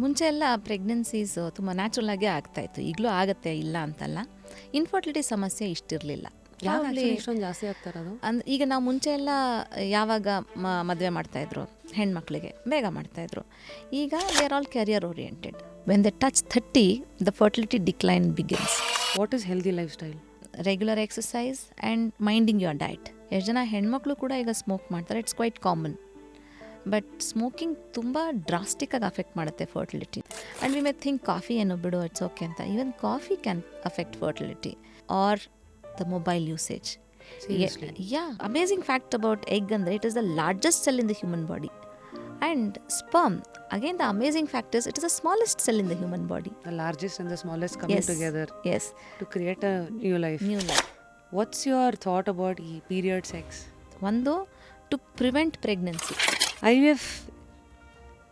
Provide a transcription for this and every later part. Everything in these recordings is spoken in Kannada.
ಮುಂಚೆ ಎಲ್ಲ ಪ್ರೆಗ್ನೆನ್ಸೀಸ್ ತುಂಬ ನ್ಯಾಚುರಲ್ ಆಗೇ ಆಗ್ತಾಯಿತ್ತು, ಈಗಲೂ ಆಗುತ್ತೆ, ಇಲ್ಲ ಅಂತಲ್ಲ. ಇನ್ಫರ್ಟಿಲಿಟಿ ಸಮಸ್ಯೆ ಇಷ್ಟಿರಲಿಲ್ಲ. ಯಾವಾಗಲೇ ಇಷ್ಟೊಂದು ಜಾಸ್ತಿ ಆಗ್ತಾ ಇರೋದು ಈಗ ನಾವು ಮುಂಚೆ ಎಲ್ಲ ಯಾವಾಗ ಮದುವೆ ಮಾಡ್ತಾಯಿದ್ರು ಹೆಣ್ಮಕ್ಳಿಗೆ ಬೇಗ ಮಾಡ್ತಾಯಿದ್ರು. ಈಗ they are all career oriented. When they touch 30 the fertility decline begins. What is healthy lifestyle? Regular exercise and minding your diet. ಎಷ್ಟು ಜನ ಹೆಣ್ಮಕ್ಳು ಕೂಡ ಈಗ ಸ್ಮೋಕ್ ಮಾಡ್ತಾರೆ, it's quite common. But smoking ತುಂಬ ಡ್ರಾಸ್ಟಿಕ್ಕಾಗಿ ಅಫೆಕ್ಟ್ ಮಾಡುತ್ತೆ fertility. And we may think coffee ಏನು ಬಿಡು ಇಟ್ಸ್ ಓಕೆ ಅಂತ. Even coffee can affect fertility or the mobile usage. Yeah, amazing fact about egg ಅಂದರೆ it is the largest cell in the human body. And sperm, again the amazing fact is it is the smallest cell in the human body. The largest and the smallest coming together Yes. to create a new life. What's your thought about period sex? ಒಂದು, ಟು ಪ್ರಿವೆಂಟ್ ಪ್ರೆಗ್ನೆನ್ಸಿ. IVF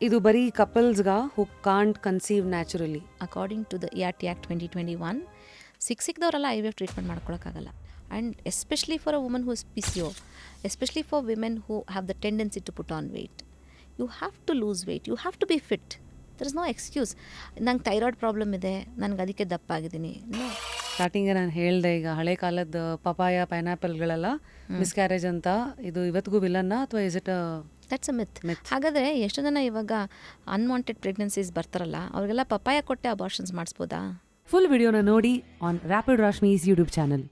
ಇದು ಬರೀ ಕಪಲ್ಸ್ಗಾ who can't conceive naturally. According to the act 2021 ಸಿಕ್ಕಿದವರೆಲ್ಲ IVF ಟ್ರೀಟ್ಮೆಂಟ್ ಮಾಡ್ಕೊಳಕ್ಕಾಗಲ್ಲ. And especially for a woman who is PCO, especially for women who have the tendency to put on weight. You have to lose weight, you have to be fit. There is no excuse. ನಂಗೆ ಥೈರಾಯ್ಡ್ ಪ್ರಾಬ್ಲಮ್ ಇದೆ, ನನಗೆ ಅದಕ್ಕೆ ದಪ್ಪ ಆಗಿದ್ದೀನಿ. ನೋ. ಸ್ಟಾರ್ಟಿಂಗ್ ನಾನು ಹೇಳಿದೆ, ಈಗ ಹಳೆ ಕಾಲದ ಪಪಾಯ ಪೈನಾಪಲ್ಗಳೆಲ್ಲ ಮಿಸ್ಕ್ಯಾರೇಜ್ ಅಂತ, ಇದು ಇವತ್ತಿಗೂ ವಿಲನ್ನ ಅಥವಾ ಇಸ್ ಇಟ್ ದಟ್ಸ್ ಅ ಮಿತ್. ಹಾಗಾದರೆ ಎಷ್ಟು ಜನ ಇವಾಗ ಅನ್ವಾಂಟೆಡ್ ಪ್ರೆಗ್ನೆನ್ಸೀಸ್ ಬರ್ತಾರಲ್ಲ ಅವ್ರಿಗೆಲ್ಲ ಪಪಾಯ ಕೊಟ್ಟೆ ಅಬಾರ್ಷನ್ಸ್ ಮಾಡಿಸ್ಬೋದಾ? ಫುಲ್ ವಿಡಿಯೋನ ನೋಡಿ ಆನ್ ರ್ಯಾಪಿಡ್ ರಾಶ್ಮೀಸ್ ಯೂಟ್ಯೂಬ್ ಚಾನಲ್.